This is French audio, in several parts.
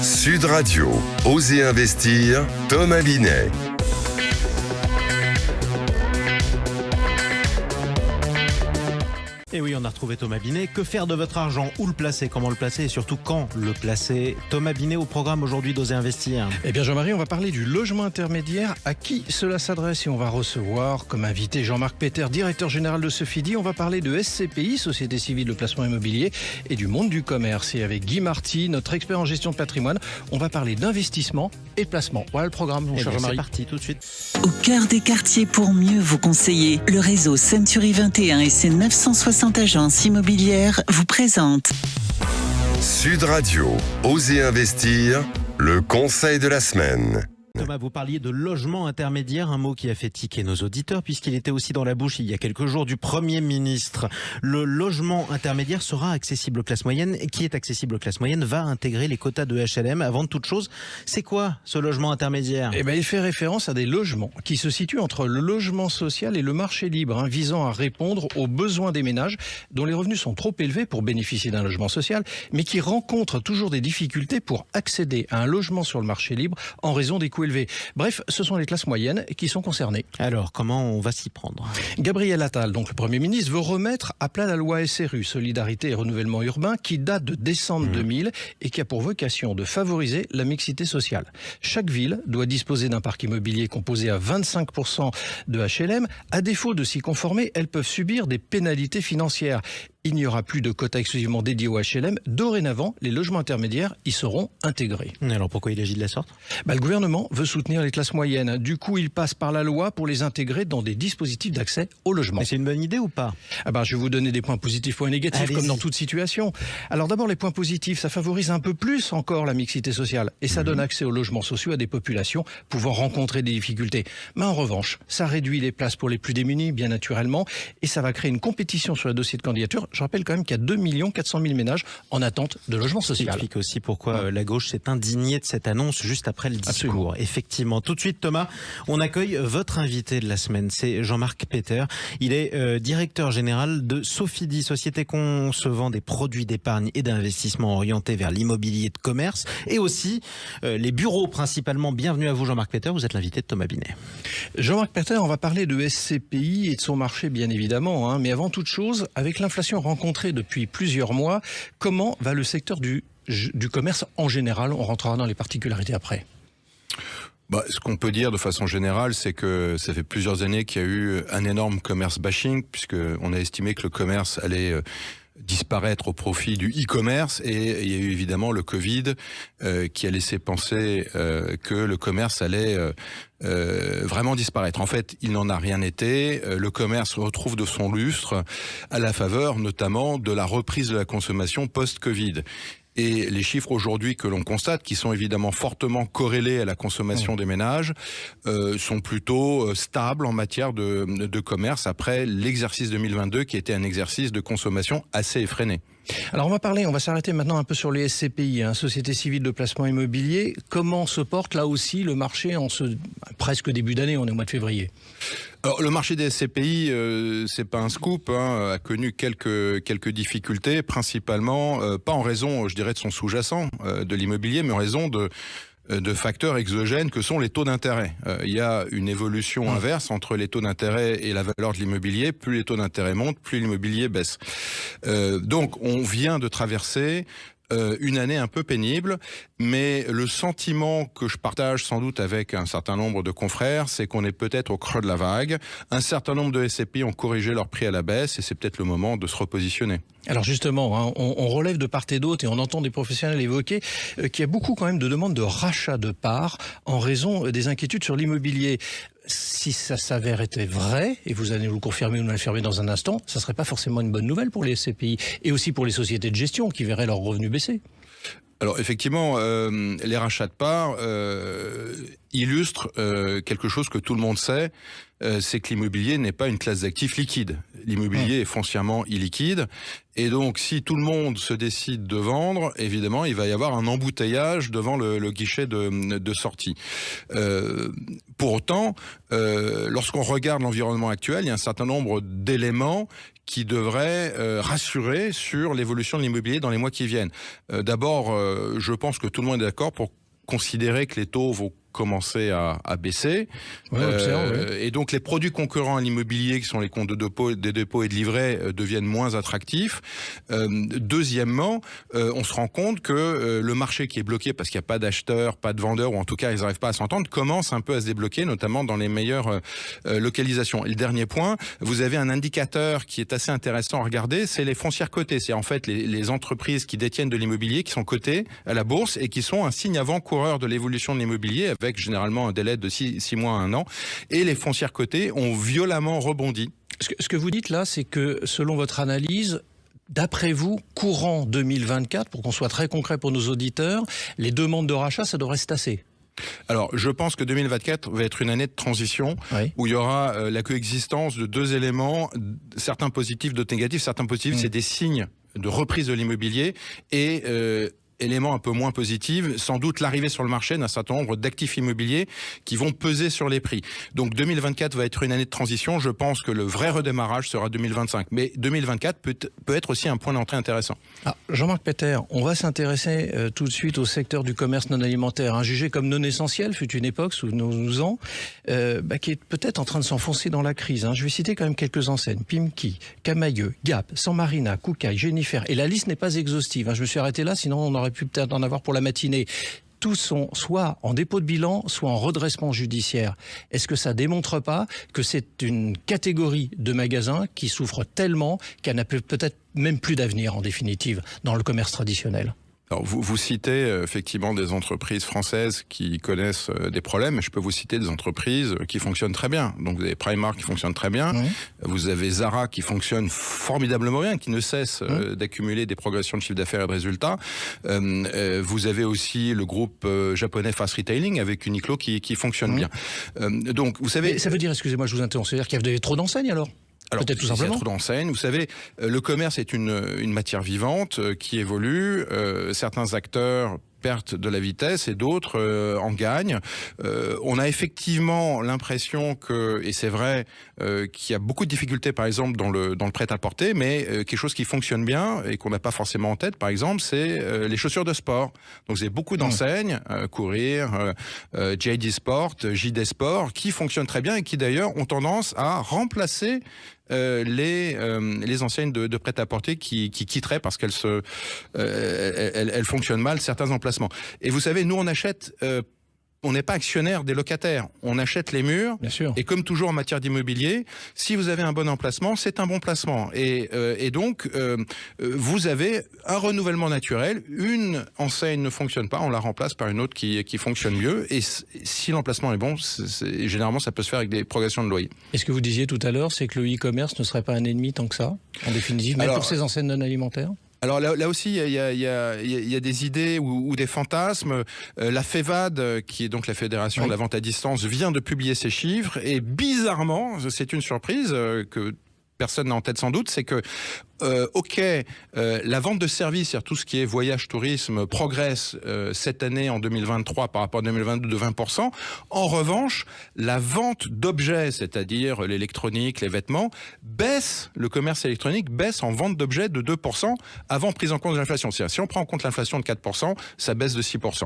Sud Radio, Osez investir, Thomas Binet. Et oui, on a retrouvé Thomas Binet. Que faire de votre argent? Où le placer? Comment le placer? Et surtout, quand le placer? Thomas Binet au programme aujourd'hui d'Oser investir. Eh bien Jean-Marie, on va parler du logement intermédiaire. À qui cela s'adresse? Et on va recevoir comme invité Jean-Marc Peter, directeur général de Sofidy. On va parler de SCPI, Société Civile de Placement Immobilier, et du monde du commerce. Et avec Guy Marty, notre expert en gestion de patrimoine, on va parler d'investissement et de placement. Voilà le programme, mon cher Jean-Marie. C'est parti tout de suite. Au cœur des quartiers pour mieux vous conseiller, le réseau Century 21 et ses 960 agences immobilières vous présentent Sud Radio, Osez investir, le conseil de la semaine. Thomas, vous parliez de logement intermédiaire, un mot qui a fait tiquer nos auditeurs puisqu'il était aussi dans la bouche il y a quelques jours du Premier ministre. Le logement intermédiaire sera accessible aux classes moyennes. Et qui est accessible aux classes moyennes va intégrer les quotas de HLM. Avant de toute chose, c'est quoi ce logement intermédiaire? Eh bien, il fait référence à des logements qui se situent entre le logement social et le marché libre, visant à répondre aux besoins des ménages dont les revenus sont trop élevés pour bénéficier d'un logement social, mais qui rencontrent toujours des difficultés pour accéder à un logement sur le marché libre en raison des coûts élevés. Bref, ce sont les classes moyennes qui sont concernées. Alors, comment on va s'y prendre? Gabriel Attal, donc le Premier ministre, veut remettre à plat la loi SRU, Solidarité et Renouvellement Urbain, qui date de décembre 2000 et qui a pour vocation de favoriser la mixité sociale. Chaque ville doit disposer d'un parc immobilier composé à 25% de HLM. À défaut de s'y conformer, elles peuvent subir des pénalités financières. Il n'y aura plus de quotas exclusivement dédiés au HLM. Dorénavant, les logements intermédiaires y seront intégrés. Alors pourquoi il agit de la sorte? Le gouvernement veut soutenir les classes moyennes. Du coup, il passe par la loi pour les intégrer dans des dispositifs d'accès au logement. Mais c'est une bonne idée ou pas? Je vais vous donner des points positifs, points négatifs, Allez-y. comme dans toute situation. Alors d'abord, les points positifs, ça favorise un peu plus encore la mixité sociale. Et ça donne accès aux logements sociaux à des populations pouvant rencontrer des difficultés. Mais en revanche, ça réduit les places pour les plus démunis, bien naturellement. Et ça va créer une compétition sur les dossiers de candidature. Je rappelle quand même qu'il y a 2 400 000 ménages en attente de logement social. Ça explique aussi pourquoi la gauche s'est indignée de cette annonce juste après le discours. Absolument. Effectivement. Tout de suite, Thomas, on accueille votre invité de la semaine. C'est Jean-Marc Peter. Il est directeur général de Sofidy, société concevant des produits d'épargne et d'investissement orientés vers l'immobilier de commerce et aussi les bureaux principalement. Bienvenue à vous, Jean-Marc Peter. Vous êtes l'invité de Thomas Binet. Jean-Marc Peter, on va parler de SCPI et de son marché, bien évidemment. Mais avant toute chose, avec l'inflation rencontrée depuis plusieurs mois, comment va le secteur du commerce en général? On rentrera dans les particularités après. Ce qu'on peut dire de façon générale, c'est que ça fait plusieurs années qu'il y a eu un énorme commerce bashing, puisqu'on a estimé que le commerce allait disparaître au profit du e-commerce, et il y a eu évidemment le Covid qui a laissé penser que le commerce allait vraiment disparaître. En fait, il n'en a rien été. Le commerce retrouve de son lustre à la faveur notamment de la reprise de la consommation post-Covid. Et les chiffres aujourd'hui que l'on constate, qui sont évidemment fortement corrélés à la consommation des ménages, sont plutôt stables en matière de commerce après l'exercice 2022 qui était un exercice de consommation assez effréné. Alors on va s'arrêter maintenant un peu sur les SCPI, Société Civile de Placement Immobilier. Comment se porte là aussi le marché en ce presque début d'année, on est au mois de février? Alors, le marché des SCPI, c'est pas un scoop, a connu quelques difficultés, principalement pas en raison, je dirais, de son sous-jacent de l'immobilier, mais en raison de facteurs exogènes que sont les taux d'intérêt. Il y a une évolution inverse entre les taux d'intérêt et la valeur de l'immobilier. Plus les taux d'intérêt montent, plus l'immobilier baisse. Donc, on vient de traverser une année un peu pénible, mais le sentiment que je partage sans doute avec un certain nombre de confrères, c'est qu'on est peut-être au creux de la vague. Un certain nombre de SCPI ont corrigé leur prix à la baisse et c'est peut-être le moment de se repositionner. Alors justement, on relève de part et d'autre et on entend des professionnels évoquer qu'il y a beaucoup quand même de demandes de rachat de parts en raison des inquiétudes sur l'immobilier. Si ça s'avère être vrai, et vous allez nous le confirmer ou nous l'affirmer dans un instant, ça serait pas forcément une bonne nouvelle pour les SCPI et aussi pour les sociétés de gestion qui verraient leurs revenus baisser. Alors effectivement, les rachats de parts illustrent quelque chose que tout le monde sait, c'est que l'immobilier n'est pas une classe d'actifs liquide. L'immobilier est foncièrement illiquide. Et donc, si tout le monde se décide de vendre, évidemment, il va y avoir un embouteillage devant le guichet de sortie. Pour autant, lorsqu'on regarde l'environnement actuel, il y a un certain nombre d'éléments qui devraient rassurer sur l'évolution de l'immobilier dans les mois qui viennent. D'abord, je pense que tout le monde est d'accord pour considérer que les taux vont commencer à baisser. Oui, Et donc les produits concurrents à l'immobilier, qui sont les comptes de dépôt et de livret, deviennent moins attractifs. Deuxièmement, on se rend compte que le marché qui est bloqué parce qu'il n'y a pas d'acheteurs, pas de vendeurs, ou en tout cas ils n'arrivent pas à s'entendre, commence un peu à se débloquer, notamment dans les meilleures localisations. Et le dernier point, vous avez un indicateur qui est assez intéressant à regarder, c'est les foncières cotées. C'est en fait les entreprises qui détiennent de l'immobilier, qui sont cotées à la bourse et qui sont un signe avant-coureur de l'évolution de l'immobilier, avec généralement un délai de 6 mois à 1 an. Et les foncières cotées ont violemment rebondi. Ce que vous dites là, c'est que selon votre analyse, d'après vous, courant 2024, pour qu'on soit très concret pour nos auditeurs, les demandes de rachat, ça devrait se tasser. Alors, je pense que 2024 va être une année de transition, où il y aura la coexistence de deux éléments, certains positifs, d'autres négatifs. Certains positifs, c'est des signes de reprise de l'immobilier et élément un peu moins positif, sans doute l'arrivée sur le marché d'un certain nombre d'actifs immobiliers qui vont peser sur les prix. Donc 2024 va être une année de transition. Je pense que le vrai redémarrage sera 2025. Mais 2024 peut être aussi un point d'entrée intéressant. Ah, Jean-Marc Peter, on va s'intéresser tout de suite au secteur du commerce non alimentaire, jugé comme non essentiel, fut une époque sous nos ans, qui est peut-être en train de s'enfoncer dans la crise. Je vais citer quand même quelques enseignes. Pimki, Camailleux, Gap, San Marina, Koukaï, Jennifer. Et la liste n'est pas exhaustive. Je me suis arrêté là, sinon on aurait pu peut-être en avoir pour la matinée. Tous sont soit en dépôt de bilan, soit en redressement judiciaire. Est-ce que ça démontre pas que c'est une catégorie de magasins qui souffre tellement qu'elle n'a peut-être même plus d'avenir, en définitive, dans le commerce traditionnel ? Alors, vous citez effectivement des entreprises françaises qui connaissent des problèmes, mais je peux vous citer des entreprises qui fonctionnent très bien. Donc vous avez Primark qui fonctionne très bien, vous avez Zara qui fonctionne formidablement bien, qui ne cesse d'accumuler des progressions de chiffre d'affaires et de résultats. Vous avez aussi le groupe japonais Fast Retailing avec Uniqlo qui fonctionne bien. Donc vous savez... Mais ça veut dire, excusez-moi, je vous interromps, c'est-à-dire qu'il y avait trop d'enseignes alors ? Alors, peut-être tout il y simplement. a trop d'enseignes. Vous savez, le commerce est une matière vivante qui évolue. Certains acteurs perdent de la vitesse et d'autres en gagnent. On a effectivement l'impression que, et c'est vrai, qu'il y a beaucoup de difficultés, par exemple, dans le prêt-à-porter, mais quelque chose qui fonctionne bien et qu'on n'a pas forcément en tête, par exemple, c'est les chaussures de sport. Donc, c'est beaucoup d'enseignes, Courir, JD Sport, JD Sport, qui fonctionnent très bien et qui, d'ailleurs, ont tendance à remplacer les enseignes de prêt-à-porter qui quitteraient parce qu'elles fonctionnent mal certains emplacements. Et vous savez, nous on achète, on n'est pas actionnaire des locataires, on achète les murs. Bien sûr. Et comme toujours en matière d'immobilier, si vous avez un bon emplacement, c'est un bon placement. Et donc vous avez un renouvellement naturel. Une enseigne ne fonctionne pas, on la remplace par une autre qui fonctionne mieux. Et si l'emplacement est bon, généralement ça peut se faire avec des progressions de loyer. Et ce que vous disiez tout à l'heure, c'est que le e-commerce ne serait pas un ennemi tant que ça, en définitive, même pour ces enseignes non alimentaires. Alors là aussi, il y a des idées ou des fantasmes. La FEVAD, qui est donc la Fédération de la vente à distance, vient de publier ses chiffres. Et bizarrement, c'est une surprise que personne n'a en tête sans doute, c'est que la vente de services, c'est-à-dire tout ce qui est voyage, tourisme, progresse cette année en 2023 par rapport à 2022 de 20%. En revanche, la vente d'objets, c'est-à-dire l'électronique, les vêtements, baisse, le commerce électronique baisse en vente d'objets de 2% avant prise en compte de l'inflation. C'est-à-dire, si on prend en compte l'inflation de 4%, ça baisse de 6%.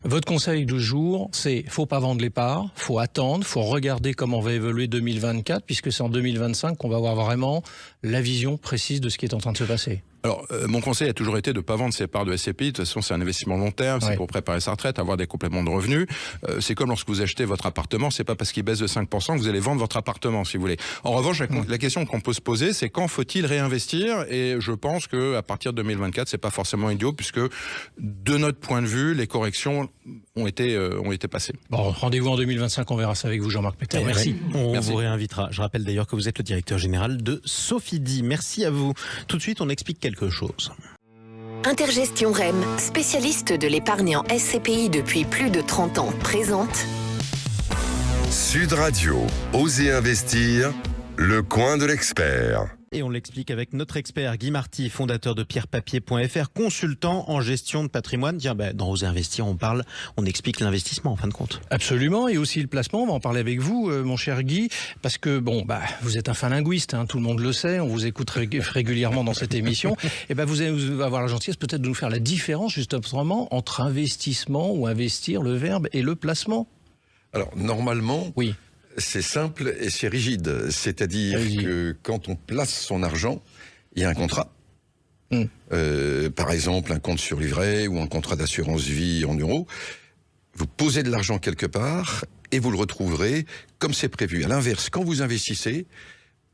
Votre conseil du jour, c'est faut pas vendre les parts, faut attendre, faut regarder comment va évoluer 2024, puisque c'est en 2025 qu'on va avoir vraiment la vision précise de ce qui est en train de se passer. Alors, mon conseil a toujours été de ne pas vendre ses parts de SCPI. De toute façon, c'est un investissement long terme, c'est pour préparer sa retraite, avoir des compléments de revenus. C'est comme lorsque vous achetez votre appartement, c'est pas parce qu'il baisse de 5% que vous allez vendre votre appartement, si vous voulez. En revanche, la question qu'on peut se poser, c'est quand faut-il réinvestir ? Et je pense que à partir de 2024, c'est pas forcément idiot, puisque de notre point de vue, les corrections ont été passées. Bon, rendez-vous en 2025, on verra ça avec vous, Jean-Marc Peter. Merci. On vous réinvitera. Je rappelle d'ailleurs que vous êtes le directeur général de Sofidy. Merci à vous. Tout de suite, on explique quelque chose. Intergestion REM, spécialiste de l'épargne en SCPI depuis plus de 30 ans, présente Sud Radio, Osez investir, le coin de l'expert. Et on l'explique avec notre expert Guy Marty, fondateur de pierrepapier.fr, consultant en gestion de patrimoine. Tiens, dans Osez investir, on explique l'investissement en fin de compte. Absolument, et aussi le placement. On va en parler avec vous, mon cher Guy, parce que vous êtes un fin linguiste, tout le monde le sait. On vous écoute régulièrement dans cette émission. Et vous allez avoir la gentillesse peut-être de nous faire la différence justement entre investissement ou investir, le verbe, et le placement. Alors normalement. Oui. C'est simple et c'est rigide. C'est-à-dire que quand on place son argent, il y a un contrat. Par exemple, un compte sur livret ou un contrat d'assurance vie en euros. Vous posez de l'argent quelque part et vous le retrouverez comme c'est prévu. À l'inverse, quand vous investissez,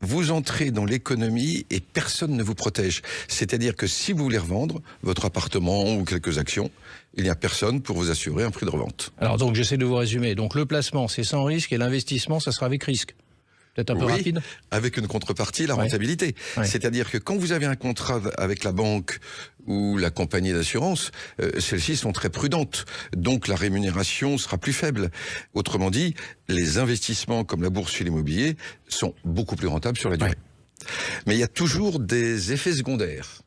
vous entrez dans l'économie et personne ne vous protège. C'est-à-dire que si vous voulez revendre votre appartement ou quelques actions, il n'y a personne pour vous assurer un prix de revente. Alors donc j'essaie de vous résumer. Donc le placement c'est sans risque et l'investissement ça sera avec risque. Peut-être un peu rapide. Avec une contrepartie, la rentabilité. C'est-à-dire que quand vous avez un contrat avec la banque ou la compagnie d'assurance, celles-ci sont très prudentes. Donc la rémunération sera plus faible. Autrement dit, les investissements comme la bourse et l'immobilier sont beaucoup plus rentables sur la durée. Mais il y a toujours des effets secondaires.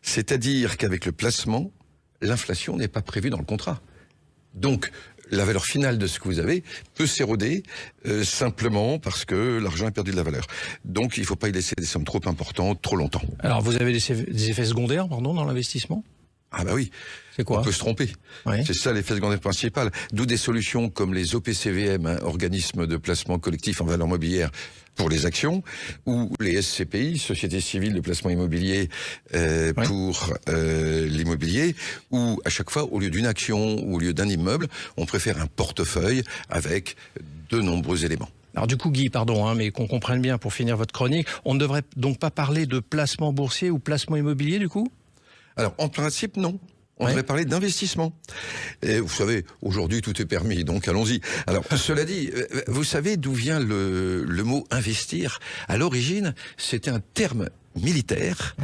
C'est-à-dire qu'avec le placement, l'inflation n'est pas prévue dans le contrat. Donc, la valeur finale de ce que vous avez peut s'éroder simplement parce que l'argent a perdu de la valeur. Donc, il ne faut pas y laisser des sommes trop importantes, trop longtemps. Alors, vous avez des effets secondaires, dans l'investissement ? Ah bah oui, c'est quoi ? On peut se tromper. C'est ça l'effet secondaire principal. D'où des solutions comme les OPCVM, organismes de placement collectif en valeur mobilière pour les actions, ou les SCPI, Sociétés civiles de placement immobilier pour l'immobilier, où à chaque fois, au lieu d'une action ou au lieu d'un immeuble, on préfère un portefeuille avec de nombreux éléments. Alors du coup, Guy, pardon, mais qu'on comprenne bien pour finir votre chronique, on ne devrait donc pas parler de placement boursier ou placement immobilier du coup ? Alors, en principe, non. On devrait parler d'investissement. Et vous savez, aujourd'hui, tout est permis, donc allons-y. Alors, cela dit, vous savez d'où vient le mot investir ? À l'origine, c'était un terme militaire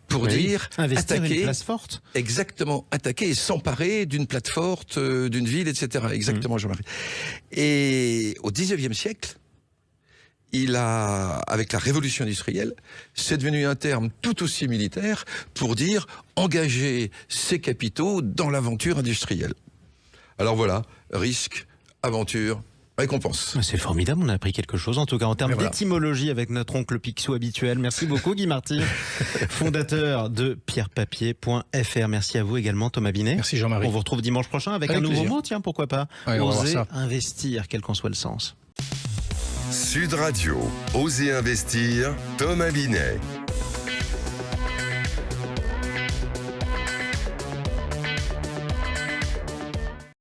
pour dire investir attaquer, une place forte. Exactement, attaquer et s'emparer d'une plate forte, d'une ville, etc. Exactement, Jean-Marie. Et au 19e siècle, avec la révolution industrielle, c'est devenu un terme tout aussi militaire pour dire engager ses capitaux dans l'aventure industrielle. Alors voilà, risque, aventure, récompense. C'est formidable, on a appris quelque chose, en tout cas en termes d'étymologie avec notre oncle Picsou habituel. Merci beaucoup Guy Marty, fondateur de pierrepapier.fr. Merci à vous également Thomas Binet. Merci Jean-Marie. On vous retrouve dimanche prochain avec un nouveau mot, tiens, pourquoi pas. Oser investir, quel qu'en soit le sens. Sud Radio, Osez investir, Thomas Binet.